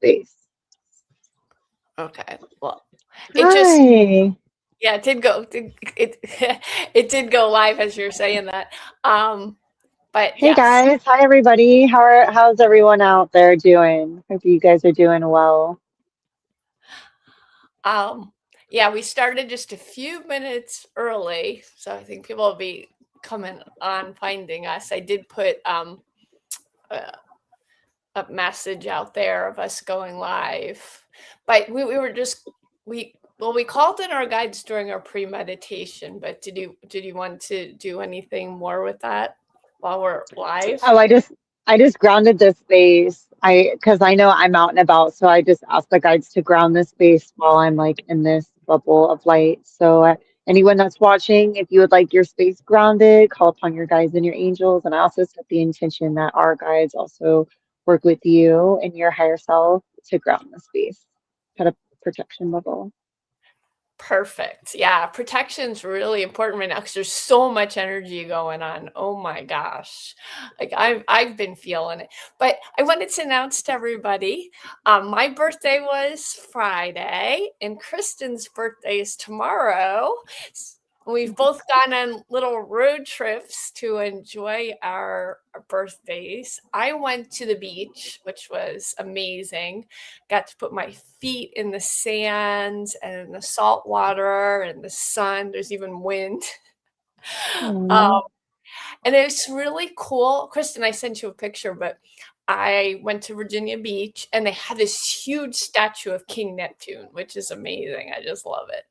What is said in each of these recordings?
space. Okay. Well, it just Hi. yeah, it did go it it did go live as you're saying that. But Hey yes. guys. Hi everybody. How's everyone out there doing? Hope you guys are doing well. Um, yeah, we started just a few minutes early, so I think people will be coming on finding us. I did put a, a message out there of us going live, but we were just we called in our guides during our pre-meditation. But did you want to do anything more with that while we're live? Oh, I just grounded this space. Because I know I'm out and about, so I just asked the guides to ground this space while I'm like in this bubble of light. So anyone that's watching, if you would like your space grounded, call upon your guides and your angels. And I also set the intention that our guides also work with you and your higher self to ground the space, put a protection bubble. Perfect. Yeah, protection's really important right now because there's so much energy going on. Oh my gosh. Like I've been feeling it. But I wanted to announce to everybody, my birthday was Friday and Kristen's birthday is tomorrow. We've both gone on little road trips to enjoy our birthdays. I went to the beach, which was amazing. Got to put my feet in the sand and the salt water and the sun. There's even wind. Aw. Um, and it's really cool. Kristen, I sent you a picture, but I went to Virginia Beach and they had this huge statue of King Neptune, which is amazing. I just love it.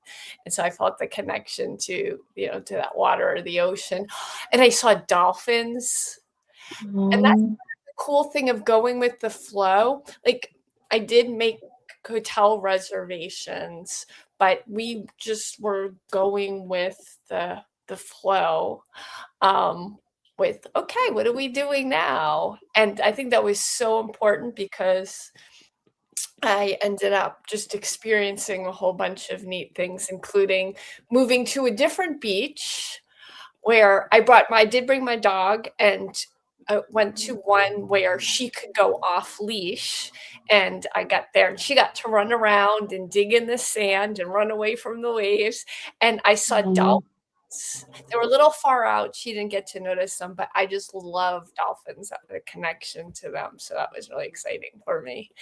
And so I felt the connection to that water or the ocean. And I saw dolphins. And that's Aw. the cool thing of going with the flow. Like I did make hotel reservations, but we just were going with the flow. Um, with okay, what are we doing now? And I think that was so important because I ended up just experiencing a whole bunch of neat things, including moving to a different beach where I did bring my dog and I went to one where she could go off leash and I got there and she got to run around and dig in the sand and run away from the waves and I saw Aw. dolphins. They were a little far out. She didn't get to notice them, but I just love dolphins, the connection to them. So that was really exciting for me.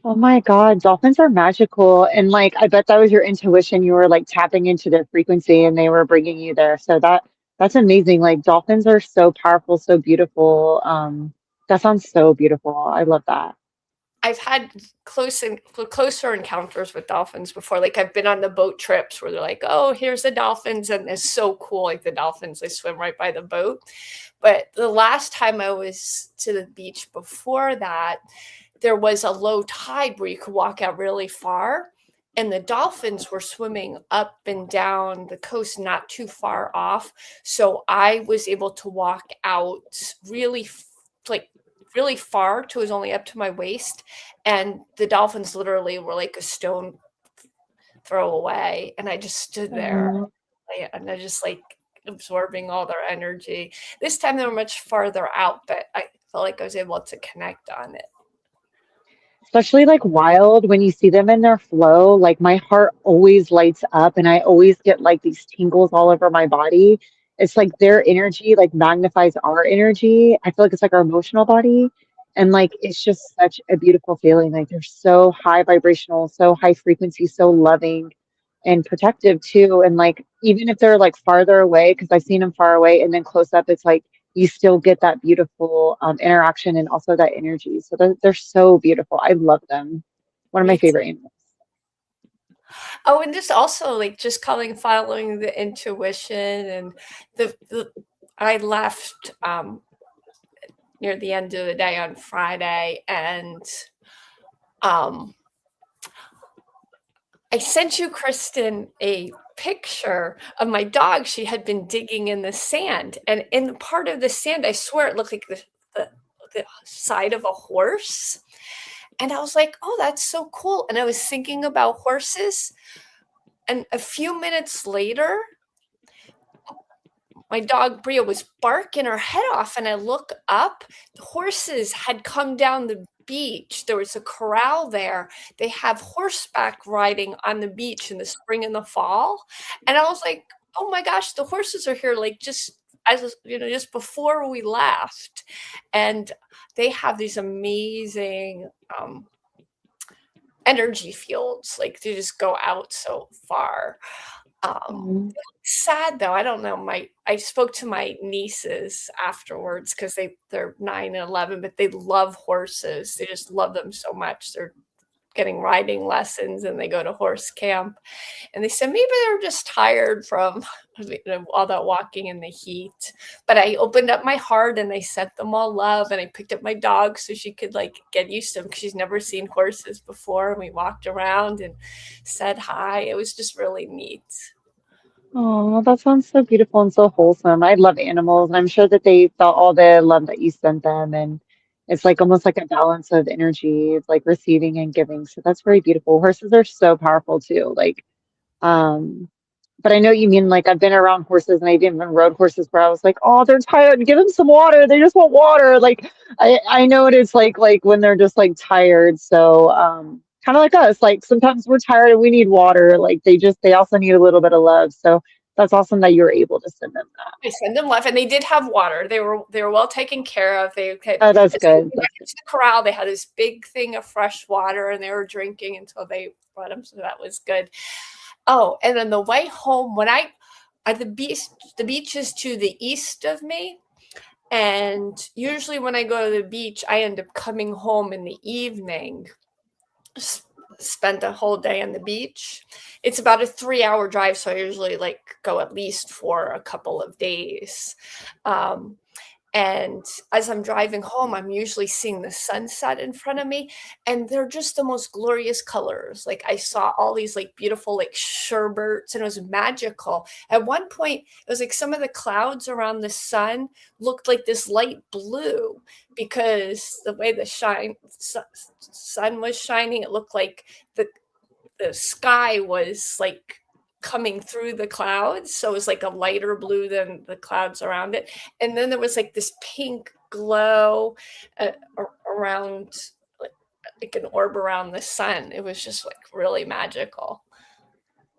Oh my God, dolphins are magical. And like, I bet that was your intuition. You were like tapping into their frequency and they were bringing you there. So that's amazing. Like dolphins are so powerful, so beautiful. That sounds so beautiful. I love that. I've had closer encounters with dolphins before. Like I've been on the boat trips where they're like, "Oh, here's the dolphins," and it's so cool. Like the dolphins, they swim right by the boat. But the last time I was to the beach before that, there was a low tide where you could walk out really far, and the dolphins were swimming up and down the coast, not too far off. So I was able to walk out like really far to was only up to my waist and the dolphins literally were like a stone throw away and I just stood there Oh. and I just like absorbing all their energy. This time they were much farther out, but I felt like I was able to connect on it. Especially like wild when you see them in their flow, like my heart always lights up and I always get like these tingles all over my body. It's like their energy like magnifies our energy. I feel like it's like our emotional body. And like it's just such a beautiful feeling. Like they're so high vibrational, so high frequency, so loving and protective too. And like even if they're like farther away, because I've seen them far away and then close up, it's like you still get that beautiful interaction and also that energy. So they're so beautiful. I love them. One of my Me too. favorite animals. Oh, and just also like just following the intuition and the I left near the end of the day on Friday and um I sent you, Kristen, a picture of my dog. She had been digging in the sand, and in the part of the sand, I swear it looked like the side of a horse. And I was like, "Oh, that's so cool." And I was thinking about horses, and a few minutes later, my dog Bria was barking her head off, and I look up. The horses had come down the beach. There was a corral there. They have horseback riding on the beach in the spring and the fall. And I was like, oh my gosh, the horses are here, like just as just before we left. And they have these amazing energy fields. Like they just go out so far. Mhm. Sad though. I don't know. I spoke to my nieces afterwards because they're 9 and 11, but they love horses. They just love them so much. They're getting riding lessons and they go to horse camp. And they said maybe they're just tired from all that walking in the heat. But I opened up my heart and I sent them all love. And I picked up my dog so she could like get used to them because she's never seen horses before. And we walked around and said hi. It was just really neat. Oh, that sounds so beautiful and so wholesome. I love animals, and I'm sure that they felt all the love that you sent them. And it's like almost like a balance of energy. It's like receiving and giving. So that's very beautiful. Horses are so powerful too. Um, but I know you mean like I've been around horses and I've even rode horses where I was like, oh, they're tired. Give them some water. They just want water. Like I know what it's like when they're just like tired. So kind of like us. Like sometimes we're tired and we need water. Like they also need a little bit of love. So that's awesome that you're able to send them that. I send them left, and they did have water. They were well taken care of. They had Oh, that's as soon as good. we got That's good. into the corral, they had this big thing of fresh water, and they were drinking until they brought them. So that was good. Oh, and then the way home, when I at the beach is to the east of me, and usually when I go to the beach, I end up coming home in the evening. Spent a whole day on the beach. It's about a 3-hour drive, so I usually like go at least for a couple of days. Um, and as I'm driving home, I'm usually seeing the sunset in front of me, and they're just the most glorious colors. Like I saw all these like beautiful like sherbets, and it was magical. At one point, it was like some of the clouds around the sun looked like this light blue because the way the sun was shining, it looked like the sky was like coming through the clouds. So it was like a lighter blue than the clouds around it. And then there was like this pink glow uh, around, like an orb around the sun. It was just like really magical.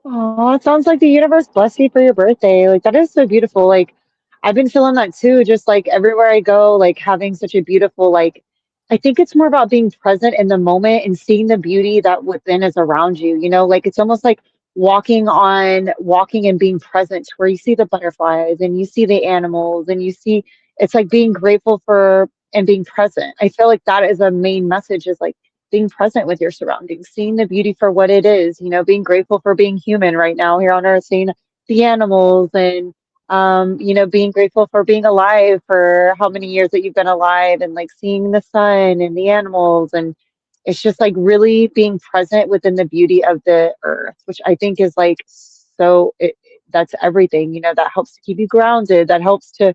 Oh, it sounds like the universe blessed you for your birthday. Like that is so beautiful. Like I've been feeling that too, just like everywhere I go, like having such a beautiful, like I think it's more about being present in the moment and seeing the beauty that within is around you. Like it's almost like walking and being present to where you see the butterflies and you see the animals and you see it's like being grateful for and being present. I feel like that is a main message is like being present with your surroundings, seeing the beauty for what it is, being grateful for being human right now here on earth, seeing the animals and, being grateful for being alive for how many years that you've been alive and like seeing the sun and the animals. And it's just like really being present within the beauty of the earth, which I think is like that's everything, that helps to keep you grounded, that helps to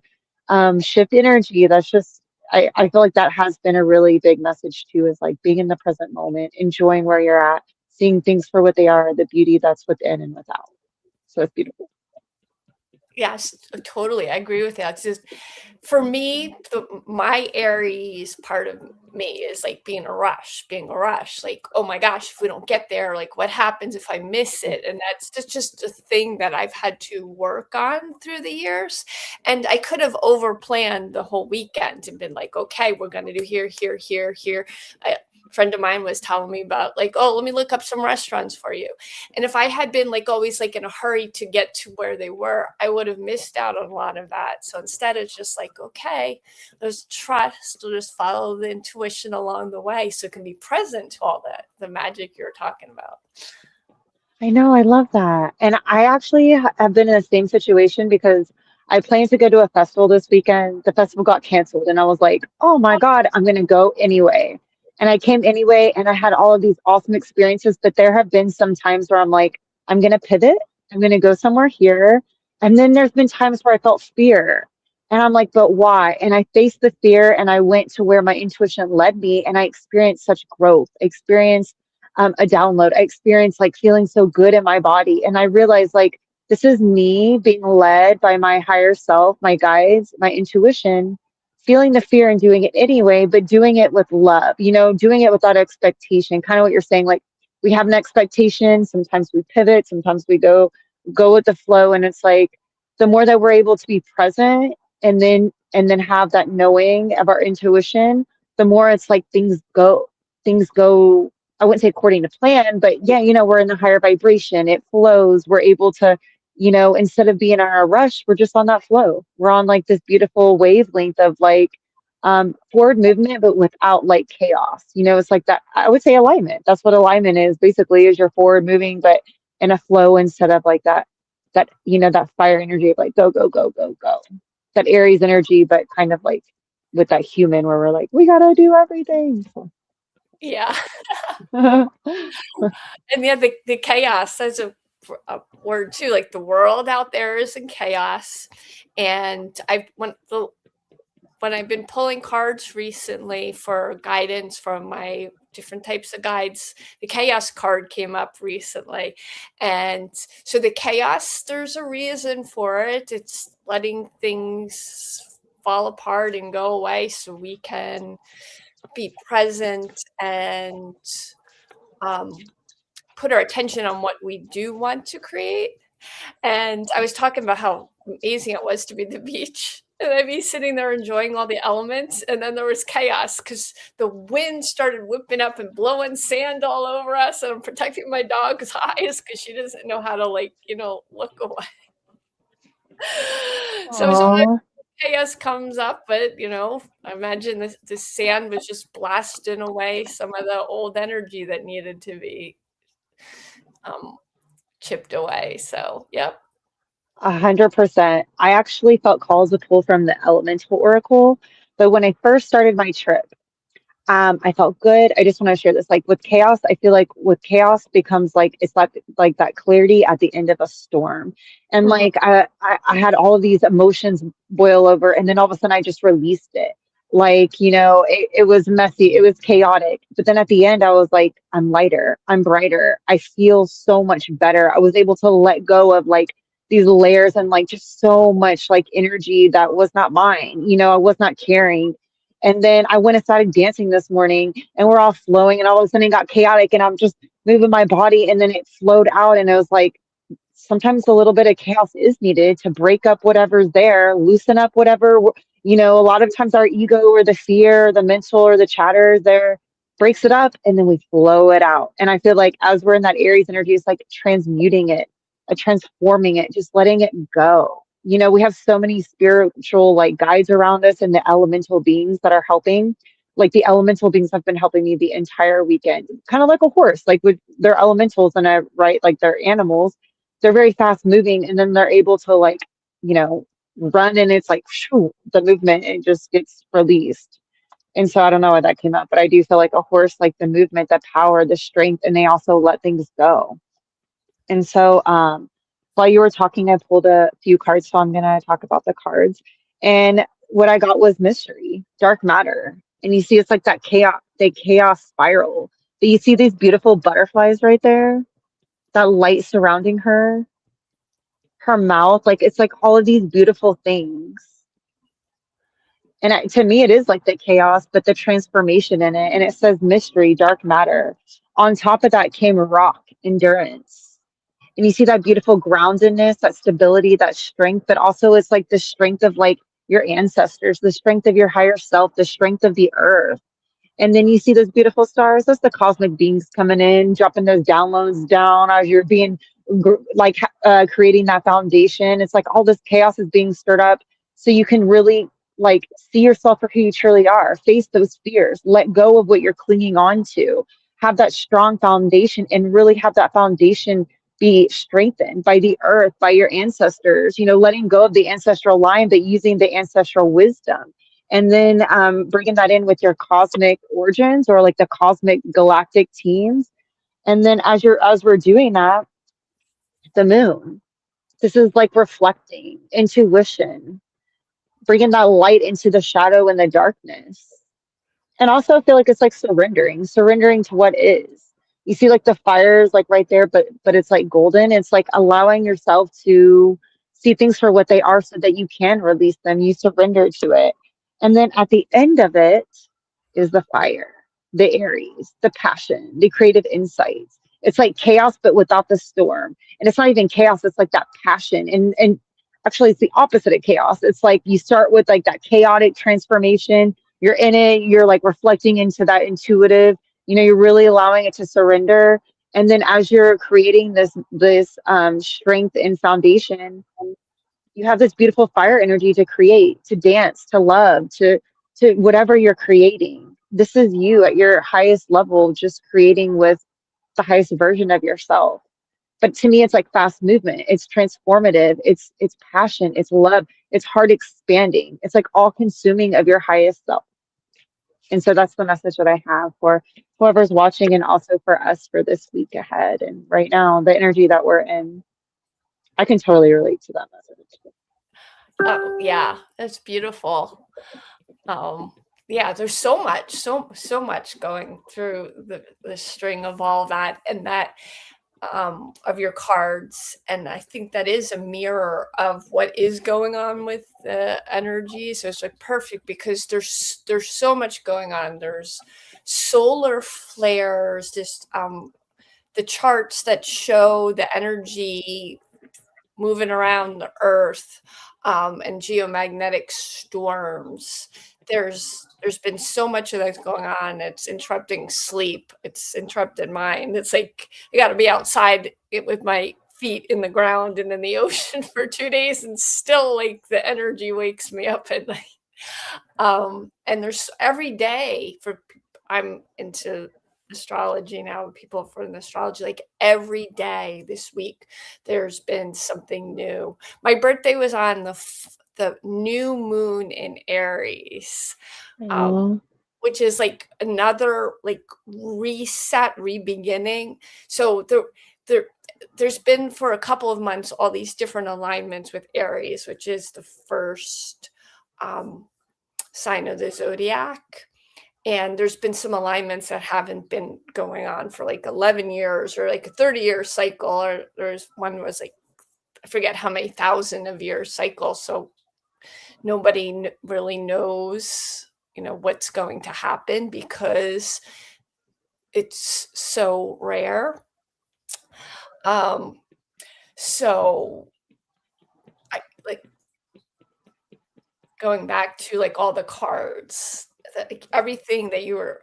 shift energy. That's just I feel like that has been a really big message too, is like being in the present moment, enjoying where you're at, seeing things for what they are, the beauty that's within and without. So it's beautiful. Yes, totally. I agree with that. It's just for me, my Aries part of me is like being a rush. Like, oh my gosh, if we don't get there, like what happens if I miss it? And that's just a thing that I've had to work on through the years. And I could have over planned the whole weekend and been like, okay, we're going to do here, here, here, here. A friend of mine was telling me about like, oh, let me look up some restaurants for you. And if I had been like always like in a hurry to get to where they were, I would have missed out on a lot of that. So instead, it's just like, okay, there's trust. We'll just follow the intuition along the way, so it can be present to all that the magic you're talking about. I know, I love that. And I actually have been in the same situation because I planned to go to a festival this weekend. The festival got canceled, and I was like, oh my God, I'm going to go anyway. And I came anyway, and I had all of these awesome experiences. But there have been some times where I'm like, I'm going to pivot, I'm going to go somewhere here. And then there's been times where I felt fear. And I'm like, but why? And I faced the fear and I went to where my intuition led me, and I experienced such growth, experienced a download. I experienced like feeling so good in my body. And I realized like this is me being led by my higher self, my guides, my intuition, feeling the fear and doing it anyway, but doing it with love, doing it without expectation. Kind of what you're saying, like we have an expectation, sometimes we pivot, sometimes we go with the flow. And it's like the more that we're able to be present and then have that knowing of our intuition, the more it's like things go, I wouldn't say according to plan, but yeah, we're in the higher vibration. It flows. We're able to, instead of being in a rush, we're just on that flow. We're on like this beautiful wavelength of like forward movement, but without like chaos. It's like that. I would say alignment. That's what alignment is basically, is you're forward moving, but in a flow instead of like that fire energy of like go, go, go, go, go. That Aries energy, but kind of like with that human where we're like, we gotta do everything. Yeah. So. And yeah, the chaos, that's a word too. Like the world out there is in chaos. And when I've been pulling cards recently for guidance from my different types of guides, the chaos card came up recently. And so the chaos, there's a reason for it. It's letting things fall apart and go away so we can be present and put our attention on what we do want to create. And I was talking about how amazing it was to be at the beach. And I'd be sitting there enjoying all the elements. And then there was chaos because the wind started whipping up and blowing sand all over us. And I'm protecting my dog's eyes because she doesn't know how to, look away. So sometimes Aw. chaos comes up, but, I imagine the sand was just blasting away some of the old energy that needed to be chipped away. So, yep. 100%. I actually felt called to pull from the Elemental Oracle, but when I first started my trip, I felt good. I just want to share this. Like with chaos, I feel like with chaos becomes like it's like that clarity at the end of a storm. And Mhm. like I had all of these emotions boil over, and then all of a sudden I just released it. Like, it was messy, it was chaotic. But then at the end, I was like, I'm lighter, I'm brighter. I feel so much better. I was able to let go of like these layers and like just so much like energy that was not mine. I was not carrying. And then I went and started dancing this morning and we're all flowing and all of a sudden it got chaotic and I'm just moving my body and then it flowed out and it was like sometimes a little bit of chaos is needed to break up whatever's there, loosen up whatever, a lot of times our ego or the fear, the mental or the chatter there breaks it up and then we flow it out. And I feel like as we're in that Aries energy, it's like transmuting it, transforming it, just letting it go. We have so many spiritual like guides around us and the elemental beings that are helping. Like the elemental beings have been helping me the entire weekend, kind of like a horse, like with their elementals and I, right? Like they're animals, they're very fast moving and then they're able to like, you know, run and it's like shoo, the movement and just gets released. And so I don't know why that came up, but I do feel like a horse, like the movement, the power, the strength, and they also let things go. And so while you were talking, I pulled a few cards, so I'm gonna talk about the cards. And what I got was mystery, dark matter. And you see it's like that chaos, the chaos spiral. But you see these beautiful butterflies right there, that light surrounding her mouth, like it's like all of these beautiful things. And to me, it is like the chaos, but the transformation in it. And it says mystery, dark matter. On top of that came rock, endurance. And you see that beautiful groundedness, that stability, that strength, but also it's like the strength of like your ancestors, the strength of your higher self, the strength of the earth. And then you see those beautiful stars. That's the cosmic beings coming in, dropping those downloads down as you're being like creating that foundation. It's like all this chaos is being stirred up so you can really like see yourself for who you truly are, face those fears, let go of what you're clinging on to, have that strong foundation and really have that foundation be strengthened by the earth, by your ancestors, letting go of the ancestral line, but using the ancestral wisdom and then bringing that in with your cosmic origins or like the cosmic galactic teams. And then as we're doing that, the moon, this is like reflecting intuition, bringing that light into the shadow and the darkness. And also I feel like it's like surrendering to what is. You see like the fires like right there, but it's like golden. It's like allowing yourself to see things for what they are so that you can release them. You surrender to it. And then at the end of it is the fire, the Aries, the passion, the creative insights. It's like chaos, but without the storm. And it's not even chaos, it's like that passion. And actually it's the opposite of chaos. It's like you start with like that chaotic transformation. You're in it, you're like reflecting into that intuitive, you're really allowing it to surrender. And then as you're creating this strength and foundation, you have this beautiful fire energy to create, to dance, to love, to whatever you're creating. This is you at your highest level, just creating with the highest version of yourself. But to me, it's like fast movement. It's transformative. It's passion. It's love. It's heart expanding. It's like all consuming of your highest self. And so that's the message that I have for whoever's watching, and also for us for this week ahead. And right now, the energy that we're in, I can totally relate to that message. Oh, yeah, that's beautiful. Yeah, there's so much going through the string of all that, and that of your cards, and I think that is a mirror of what is going on with the energy. So it's like perfect because there's so much going on. There's solar flares, just the charts that show the energy moving around the earth, and geomagnetic storms. There's been so much of that going on. It's interrupting sleep. It's interrupted mine. It's like I got to be outside with my feet in the ground and in the ocean for 2 days, and still like the energy wakes me up at night. And there's every day for I'm into astrology now, people from astrology, like every day this week there's been something new. My birthday was on the new moon in Aries, um, Aw. which is like another like reset, re-beginning. So there's been for a couple of months all these different alignments with Aries, which is the first um, sign of the zodiac. And there's been some alignments that haven't been going on for like 11 years or like a 30-year cycle. Or there's one was like, I forget how many thousand of year cycle. So nobody really knows, what's going to happen because it's so rare. Um, so I like going back to like all the cards, like everything that your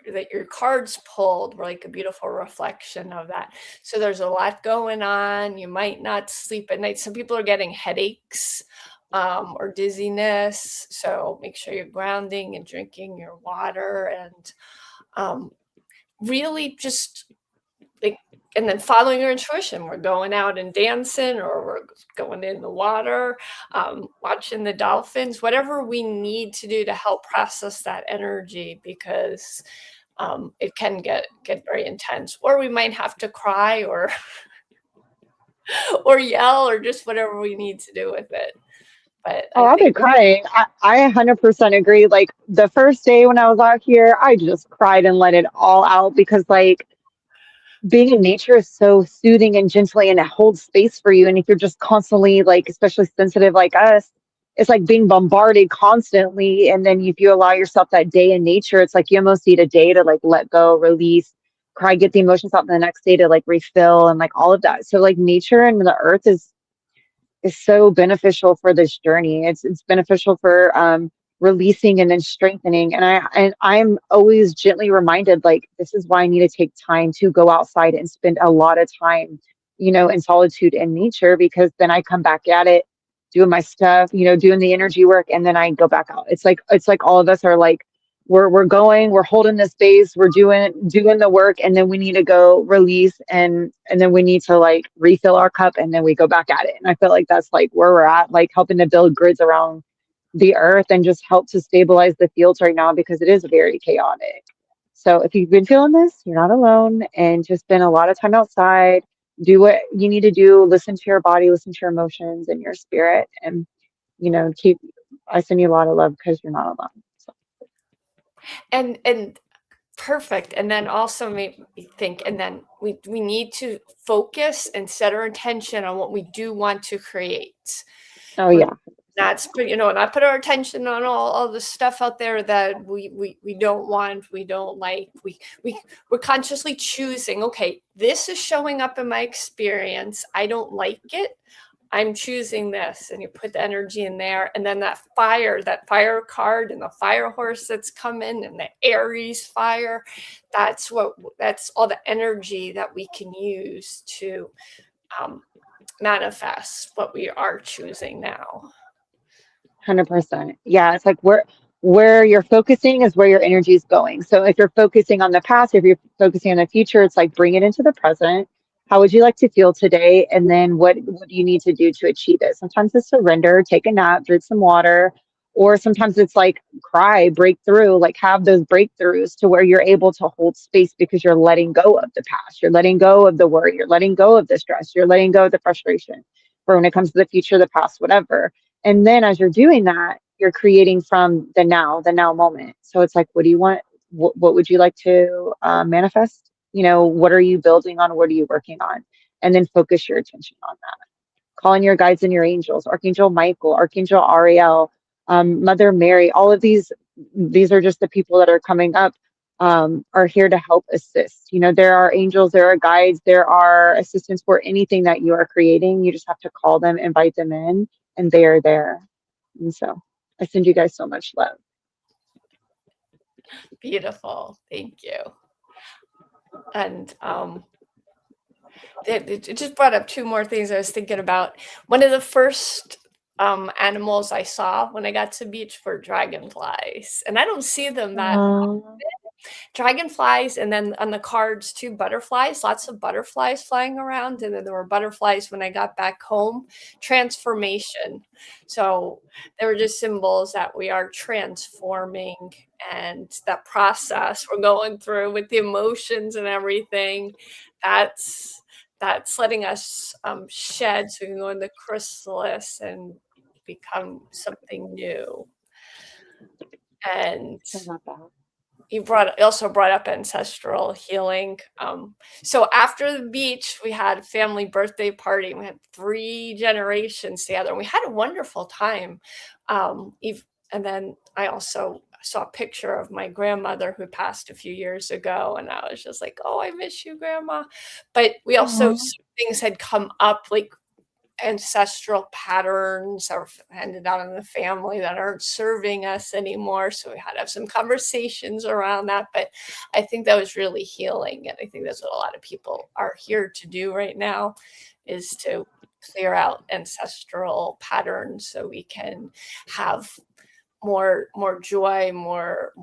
cards pulled were like a beautiful reflection of that. So there's a lot going on. You might not sleep at night. Some people are getting headaches, or dizziness. So make sure you're grounding and drinking your water, and really just like, and then following your intuition. We're going out and dancing, or we're going in the water, watching the dolphins, whatever we need to do to help process that energy, because it can get very intense, or we might have to cry or or yell, or just whatever we need to do with it. But Oh, I I'll think, be crying. I 100% agree. Like the first day when I was out here, I just cried and let it all out because like being in nature is so soothing and gently, and it holds space for you. And if you're just constantly like, especially sensitive like us, it's like being bombarded constantly. And then if you allow yourself that day in nature, it's like you almost need a day to like let go, release, cry, get the emotions out, and the next day to like refill and like all of that. So like nature and the earth is so beneficial for this journey. It's beneficial for releasing and then strengthening. And I'm always gently reminded like this is why I need to take time to go outside and spend a lot of time, in solitude and nature, because then I come back at it doing my stuff, doing the energy work, and then I go back out. It's like all of us are like we're holding this space, we're doing the work, and then we need to go release, and then we need to like refill our cup, and then we go back at it. And I feel like that's like where we're at, like helping to build grids around the earth and just help to stabilize the fields right now because it is very chaotic. So if you've been feeling this, you're not alone, and just spend a lot of time outside. Do what you need to do, listen to your body, listen to your emotions and your spirit, and keep I send you a lot of love because you're not alone. So. and perfect. And then also made me think, and then we need to focus and set our intention on what we do want to create. Oh We're yeah. not put our attention on all the stuff out there that we don't want, we don't like. We're consciously choosing, okay, this is showing up in my experience. I don't like it. I'm choosing this. And you put the energy in there. And then that fire card and the fire horse that's coming and the Aries fire, that's all the energy that we can use to manifest what we are choosing now. 100%. Yeah, it's like where you're focusing is where your energy is going. So if you're focusing on the past, if you're focusing on the future, it's like bring it into the present. How would you like to feel today? And then what do you need to do to achieve it? Sometimes it's surrender, take a nap, drink some water, or sometimes it's like cry, break through, like have those breakthroughs to where you're able to hold space because you're letting go of the past, you're letting go of the worry, you're letting go of the stress, you're letting go of the frustration. For when it comes to the future, the past, whatever, and then as you're doing that, you're creating from the now moment. So it's like, what do you want? What would you like to manifest? What are you building on? What are you working on? And then focus your attention on that. Call in your guides and your angels, Archangel Michael, Archangel Ariel, Mother Mary. All of these are just the people that are coming up, are here to help assist. There are angels, there are guides, there are assistants for anything that you are creating. You just have to call them, invite them in, and they are there. And so I send you guys so much love. Beautiful. Thank you. And it just brought up two more things I was thinking about. One of the first animals I saw when I got to the beach were dragonflies. And I don't see them that dragonflies, and then on the cards too, butterflies, lots of butterflies flying around. And then there were butterflies when I got back home. Transformation. So they were just symbols that we are transforming, and that process we're going through with the emotions and everything, that's letting us shed so we can go in the chrysalis and become something new. And you also brought up ancestral healing. So after the beach, we had a family birthday party. We had 3 generations together, and we had a wonderful time. And then I also saw a picture of my grandmother who passed a few years ago, and I was just like, oh, I miss you, Grandma. But we also, things had come up, like ancestral patterns are handed down in the family that aren't serving us anymore. So we had to have some conversations around that. But I think that was really healing. And I think that's what a lot of people are here to do right now, is to clear out ancestral patterns so we can have more joy, more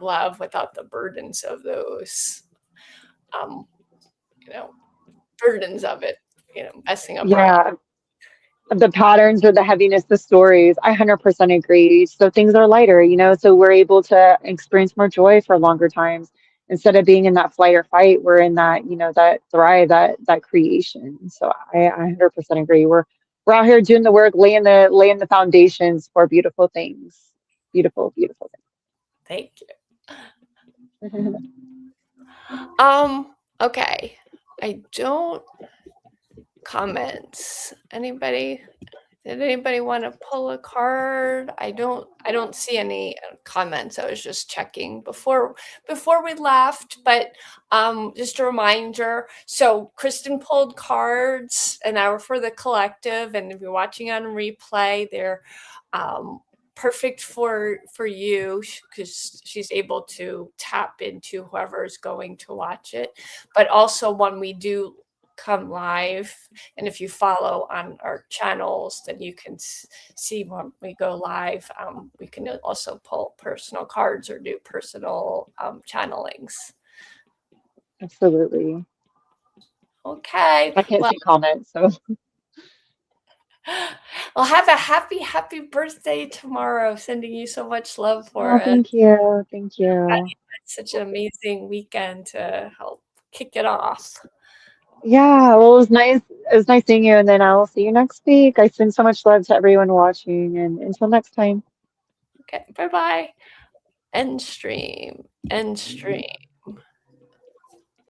love without the burdens of those, burdens of it. Messing up our life. The patterns or the heaviness, the stories. I 100% agree. So things are lighter, so we're able to experience more joy for longer times. Instead of being in that flight or fight, we're in that, that thrive, that creation. So I 100% agree. We're out here doing the work, laying the foundations for beautiful things. Beautiful, beautiful things. Thank you. Okay. I don't comments. Did anybody want to pull a card? I don't see any comments. I was just checking before we left, but just a reminder. So Kristin pulled cards an hour for the collective, and if you're watching on replay, they're perfect for you because she's able to tap into whoever is going to watch it. But also when we do come live, and if you follow on our channels, then you can see when we go live. We can also pull personal cards or do personal channelings. Absolutely. Okay. I can't see comments, so. Well, have a happy birthday tomorrow. Sending you so much love for it. Thank you. Thank you. It's such an amazing weekend to help kick it off. Yeah, well, it was nice. It was nice seeing you, and then I will see you next week. I send so much love to everyone watching, and until next time. Okay, bye-bye. End stream.